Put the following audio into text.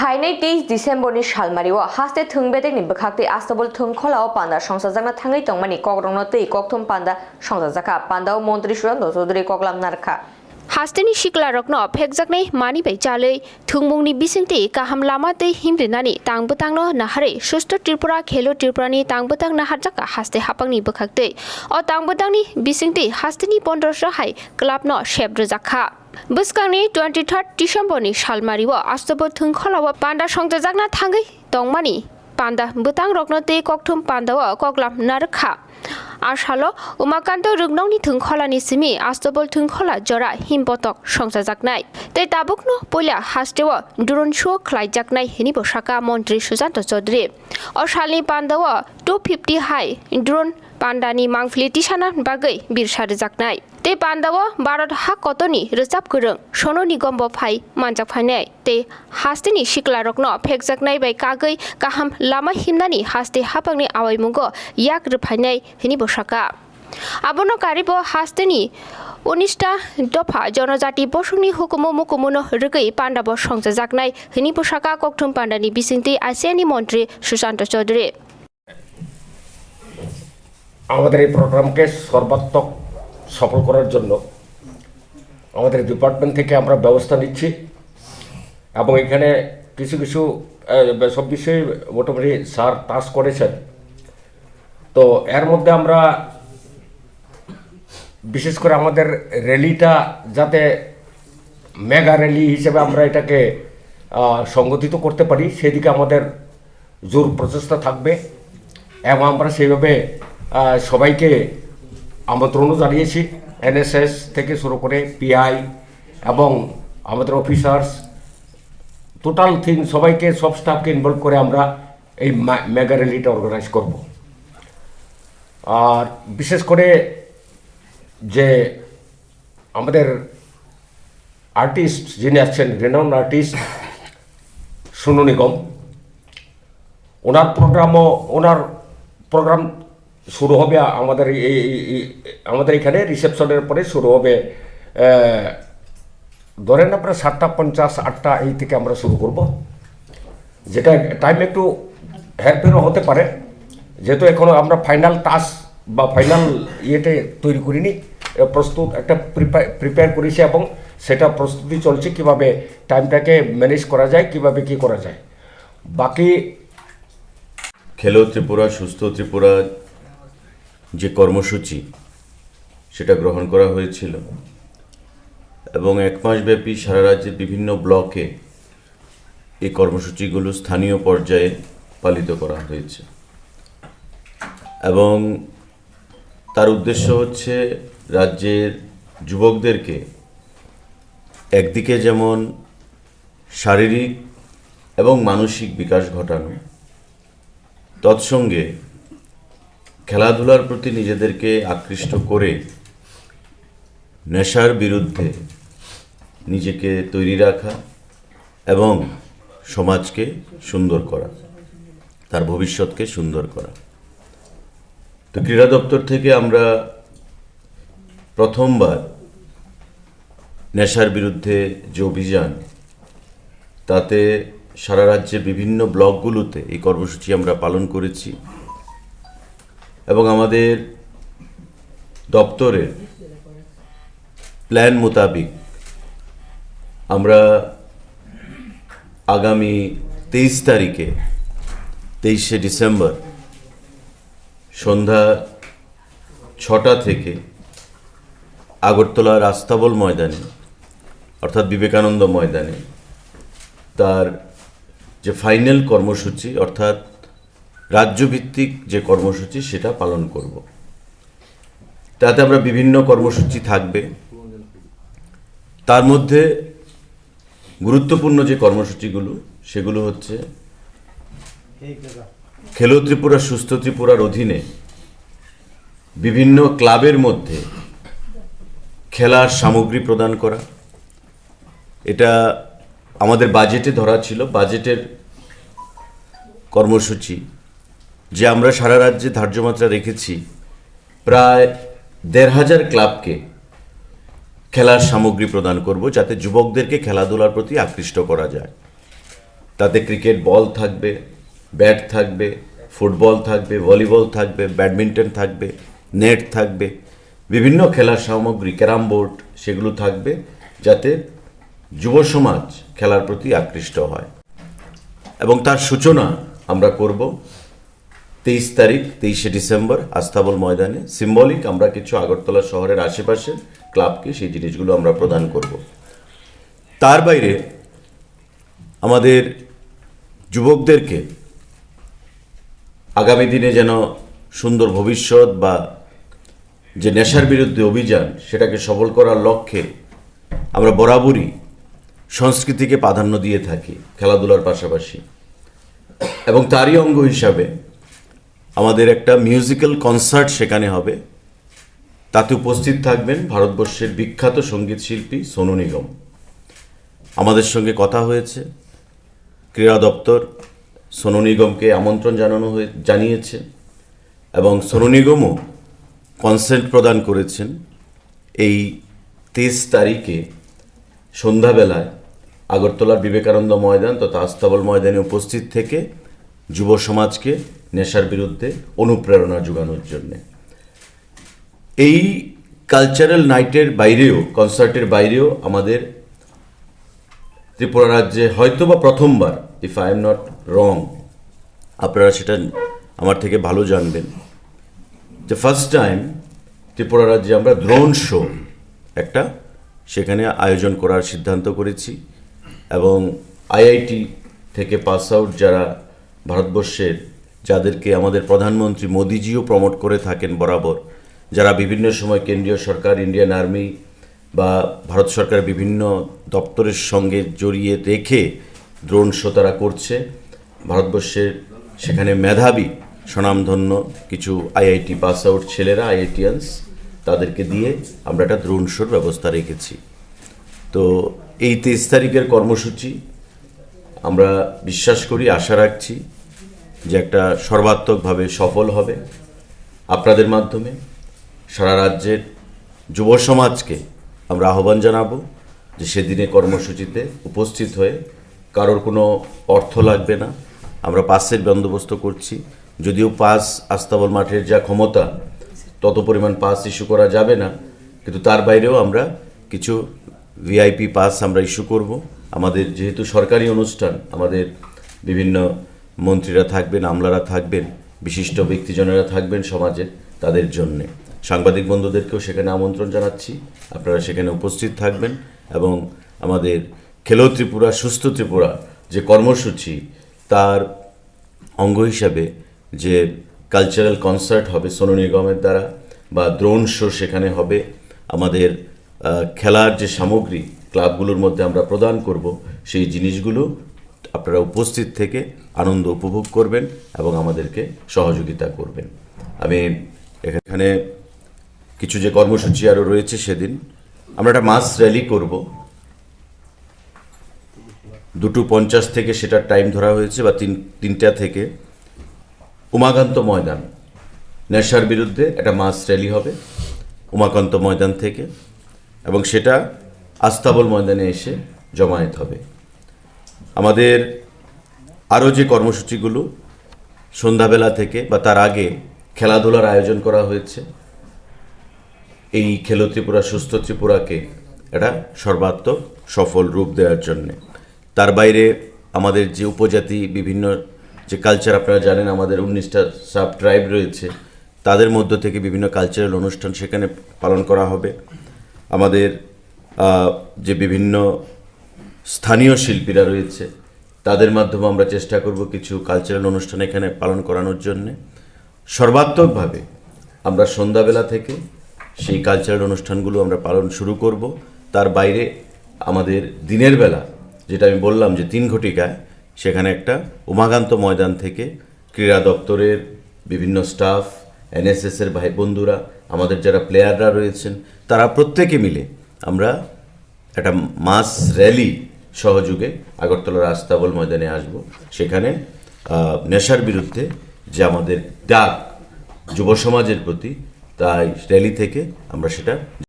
फाइनै 23 डिसेम्बरनि सालमारियाव हास्ते थोंबेदेगनि बखाक्ति आस्तबल थोंखलाव पान्दा संसारजाना थाङै तंमानि ककरंनो तै kokthum पान्दा संसारजाखा पान्दाव मन्त्री सुरन्द चौधुरी कगलाम नारखा हास्तेनि सिक्ला रकनो फेकजाकनै मानिबाय चालै थुंमुंनि बिसिंति काहाम लामातै हिमरिनानि tangbwtangनो नाहारै सुस्थ त्रिपुरा खेलो त्रिपुरानि tangbwtang नाहारजाका हास्ते हापांनि बखाक्तै अ tangbwtangनि बिसिंति हास्तेनि 1500 हाय क्लाबनो शेबरजाखा बसकांनि 23 डिसेम्बरनि सालमारिव आस्तबो थुंखलाव पान्दा संसारजाकना थाङै तंमानि पान्दा bwtang रकनो तै kokthum पान्दाव कगलाम नारखा आशालो उमाकान्त रुग्नौनि थुंखलानि सिमी आस्तबल थुंखला जरा हिमपतक संसारजाकनाय तै ताबुकनो पयला हास्तेव दुरनसु ख्लाइजाकनाय हिनि बसाका मन्त्री सुशान्त चौधरी अशालनि पान्दाव 250 हाय दुरन पान्दानि मांफलि तिसाना बागै बिरसारजाकनाय तै पान्दाव भारत हा कतनि रोजाब गोरों सोनो निगम बफाय मानजाकफायनाय तै हास्तेनि सिक्ला रकनो फेकजाकनाय बाय कागै काहाम लामा हिमनानि हास्ते हापांनि आवायमुंगो याक रफायनाय हिनि बसाका आबनो कारिबो हास्तेनि 19टा दफा जनजाति बसुंनि हुकुमो मुकुमुनो रगै पान्दा बस संसारजाकनाय हिनि बसाका kokthum पान्दानि बिसिंति आसियानि मन्त्री सुशान्त चौधरी আমাদের এই প্রোগ্রামকে সর্বাত্মক সফল করার জন্য আমাদের ডিপার্টমেন্ট থেকে আমরা ব্যবস্থা নিচ্ছি এবং এখানে কিছু কিছু সব বিষয়ে মোটামুটি স্যার টাস্ক করেছেন। তো এর মধ্যে আমরা বিশেষ করে আমাদের র্যালিটা যাতে মেগা র্যালি হিসেবে আমরা এটাকে সংগঠিত করতে পারি সেদিকে আমাদের জোর প্রচেষ্টা থাকবে এবং আমরা সেইভাবে সবাইকে আমন্ত্রণও জানিয়েছি এনএসএস থেকে শুরু করে পিআই এবং আমাদের অফিসার্স টোটাল থিং সবাইকে সব স্টাফকে ইনভলভ করে আমরা এই মেগা র্যালিটা অর্গানাইজ করব। আর বিশেষ করে যে আমাদের আর্টিস্ট যিনি আসছেন রেনাউন্ড আর্টিস্ট সোনু নিগম ওনার প্রোগ্রাম শুরু হবে আমাদের এখানে রিসেপশনের পরে শুরু হবে ধরেন আপনার 7:50 8টা এই থেকে আমরা শুরু করব, যেটা টাইম একটু হেরফেরও হতে পারে যেহেতু এখনো আমরা ফাইনাল টাস্ক বা ফাইনাল ইয়েতে তৈরি করিনি, প্রস্তুত একটা প্রিপেয়ার করেছি এবং সেটা প্রস্তুতি চলছে কিভাবে টাইমটাকে ম্যানেজ করা যায় কিভাবে কি করা যায়। বাকি খেলো ত্রিপুরা সুস্থ ত্রিপুরা যে কর্মসূচি সেটা গ্রহণ করা হয়েছিল এবং এক মাসব্যাপী সারা রাজ্যের বিভিন্ন ব্লকে এই কর্মসূচিগুলো স্থানীয় পর্যায়ে পালিত করা হয়েছে এবং তার উদ্দেশ্য হচ্ছে রাজ্যের যুবকদেরকে একদিকে যেমন শারীরিক এবং মানসিক বিকাশ ঘটানো, তৎসঙ্গে খেলাধুলার প্রতি নিজেদেরকে আকৃষ্ট করে নেশার বিরুদ্ধে নিজেকে তৈরি রাখা এবং সমাজকে সুন্দর করা, তার ভবিষ্যৎকে সুন্দর করা। তো ক্রীড়া দপ্তর থেকে আমরা প্রথমবার নেশার বিরুদ্ধে যে অভিযান, তাতে সারা রাজ্যের বিভিন্ন ব্লকগুলোতে এই কর্মসূচি আমরা পালন করেছি এবং আমাদের দপ্তরের প্ল্যান মোতাবিক আমরা আগামী 23 তারিখে 23শে ডিসেম্বর সন্ধ্যা 6টা থেকে আগরতলার আস্তাবল ময়দানে অর্থাৎ বিবেকানন্দ ময়দানে তার যে ফাইনাল কর্মসূচি অর্থাৎ রাজ্যভিত্তিক যে কর্মসূচি সেটা পালন করব। তাতে আমরা বিভিন্ন কর্মসূচি থাকবে, তার মধ্যে গুরুত্বপূর্ণ যে কর্মসূচিগুলো সেগুলো হচ্ছে খেলো ত্রিপুরা সুস্থ ত্রিপুরার অধীনে বিভিন্ন ক্লাবের মধ্যে খেলার সামগ্রী প্রদান করা। এটা আমাদের বাজেটে ধরা ছিল, বাজেটের কর্মসূচি যে আমরা সারা রাজ্যে ধার্যমাত্রা রেখেছি প্রায় 1,500 ক্লাবকে খেলার সামগ্রী প্রদান করব যাতে যুবকদেরকে খেলাধুলার প্রতি আকৃষ্ট করা যায়। তাতে ক্রিকেট বল থাকবে, ব্যাট থাকবে, ফুটবল থাকবে, ভলিবল থাকবে, ব্যাডমিন্টন থাকবে, নেট থাকবে, বিভিন্ন খেলার সামগ্রী, ক্যারাম বোর্ড সেগুলো থাকবে, যাতে যুব সমাজ খেলার প্রতি আকৃষ্ট হয়। এবং তার সূচনা আমরা করব 23 তারিখ 23শে ডিসেম্বর আস্তাবল ময়দানে। সিম্বলিক আমরা কিছু আগরতলা শহরের আশেপাশের ক্লাবকে সেই জিনিসগুলো আমরা প্রদান করব। তার বাইরে আমাদের যুবকদেরকে আগামী দিনে যেন সুন্দর ভবিষ্যৎ বা যে নেশার বিরুদ্ধে অভিযান সেটাকে সবল করার লক্ষ্যে আমরা বরাবরই সংস্কৃতিকে প্রাধান্য দিয়ে থাকি খেলাধুলার পাশাপাশি। এবং তারই অঙ্গ হিসাবে আমাদের একটা মিউজিক্যাল কনসার্ট সেখানে হবে। তাতে উপস্থিত থাকবেন ভারতবর্ষের বিখ্যাত সঙ্গীত শিল্পী সোনু নিগম। আমাদের সঙ্গে কথা হয়েছে, ক্রীড়া দপ্তর সোনু নিগমকে আমন্ত্রণ জানিয়েছে এবং সোনু নিগমও কনসেন্ট প্রদান করেছেন এই 23 তারিখে সন্ধ্যাবেলায় আগরতলার বিবেকানন্দ ময়দান তথা আস্তাবল ময়দানে উপস্থিত থেকে যুব সমাজকে নেশার বিরুদ্ধে অনুপ্রেরণা যোগানোর জন্যে। এই কালচারাল নাইটের বাইরেও, কনসার্টের বাইরেও আমাদের ত্রিপুরা রাজ্যে হয়তোবা প্রথমবার, if I am not wrong, আপনারা সেটা আমার থেকে ভালো জানবেন, যে ফার্স্ট টাইম ত্রিপুরা রাজ্যে আমরা ড্রোন শো একটা সেখানে আয়োজন করার সিদ্ধান্ত করেছি। এবং আইআইটি থেকে পাস আউট যারা ভারতবর্ষের, যাদেরকে আমাদের প্রধানমন্ত্রী মোদিজিও প্রমোট করে থাকেন বরাবর, যারা বিভিন্ন সময় কেন্দ্রীয় সরকার, ইন্ডিয়ান আর্মি বা ভারত সরকারের বিভিন্ন দপ্তরের সঙ্গে জড়িয়ে রেখে ড্রোন শো তারা করছে, ভারতবর্ষের সেখানে মেধাবী স্বনামধন্য কিছু আইআইটি পাস আউট ছেলেরা, আইআইটিয়ানস, তাদেরকে দিয়ে আমরা একটা ড্রোন শোর ব্যবস্থা রেখেছি। তো এই 23 তারিখের কর্মসূচি আমরা বিশ্বাস করি, আশা রাখছি যে একটা সর্বাত্মকভাবে সফল হবে। আপনাদের মাধ্যমে সারা রাজ্যের যুব সমাজকে আমরা আহ্বান জানাবো যে সেদিনে কর্মসূচিতে উপস্থিত হয়ে, কারোর কোনো অর্থ লাগবে না, আমরা পাসের বন্দোবস্ত করছি। যদিও পাস আস্তাবল মাঠের যা ক্ষমতা তত পরিমাণ পাস ইস্যু করা যাবে না, কিন্তু তার বাইরেও আমরা কিছু ভিআইপি পাস আমরা ইস্যু করব। আমাদের যেহেতু সরকারি অনুষ্ঠান, আমাদের বিভিন্ন মন্ত্রীরা থাকবেন, আমলারা থাকবেন, বিশিষ্ট ব্যক্তিজনেরা থাকবেন সমাজের, তাদের জন্যে। সাংবাদিক বন্ধুদেরকেও সেখানে আমন্ত্রণ জানাচ্ছি, আপনারা সেখানে উপস্থিত থাকবেন। এবং আমাদের খেলো ত্রিপুরা সুস্থ ত্রিপুরা যে কর্মসূচি, তার অঙ্গ হিসাবে যে কালচারাল কনসার্ট হবে সোনু নিগমের দ্বারা, বা ড্রোন শো সেখানে হবে, আমাদের খেলার যে সামগ্রী ক্লাবগুলোর মধ্যে আমরা প্রদান করব, সেই জিনিসগুলো আপনারা উপস্থিত থেকে আনন্দ উপভোগ করবেন এবং আমাদেরকে সহযোগিতা করবেন। আমি এখানে কিছু যে কর্মসূচি আরও রয়েছে, সেদিন আমরা একটা মাস র্যালি করব 2:50 থেকে, সেটার টাইম ধরা হয়েছে, বা 3টা থেকে উমাকান্ত ময়দান, নেশার বিরুদ্ধে একটা মাস র্যালি হবে উমাকান্ত ময়দান থেকে, এবং সেটা আস্তাবল ময়দানে এসে জমায়েত হবে। আমাদের আরও যে কর্মসূচিগুলো সন্ধ্যাবেলা থেকে বা তার আগে খেলাধুলার আয়োজন করা হয়েছে, এই খেলো ত্রিপুরা সুস্থ ত্রিপুরাকে একটা সর্বাত্মক সফল রূপ দেওয়ার জন্যে। তার বাইরে আমাদের যে উপজাতি বিভিন্ন যে কালচার, আপনারা জানেন আমাদের 19টা সাব ট্রাইব রয়েছে, তাদের মধ্য থেকে বিভিন্ন কালচারাল অনুষ্ঠান সেখানে পালন করা হবে। আমাদের যে বিভিন্ন স্থানীয় শিল্পীরা রয়েছে, তাদের মাধ্যমে আমরা চেষ্টা করব কিছু কালচারাল অনুষ্ঠান এখানে পালন করানোর জন্যে। সর্বাত্মকভাবে আমরা সন্ধ্যাবেলা থেকে সেই কালচারাল অনুষ্ঠানগুলো আমরা পালন শুরু করব। তার বাইরে আমাদের দিনের বেলা, যেটা আমি বললাম যে 3 ঘটিকায়, সেখানে একটা উমাকান্ত ময়দান থেকে ক্রীড়া দপ্তরের বিভিন্ন স্টাফ, এনএসএসের ভাই বন্ধুরা, আমাদের যারা প্লেয়াররা রয়েছেন, তারা প্রত্যেকে মিলে আমরা একটা মাস র্যালি সহযোগে আগরতলার আস্তাবল ময়দানে আসব। সেখানে নেশার বিরুদ্ধে যে আমাদের ডাক যুব সমাজের প্রতি, তাই র্যালি থেকে আমরা সেটা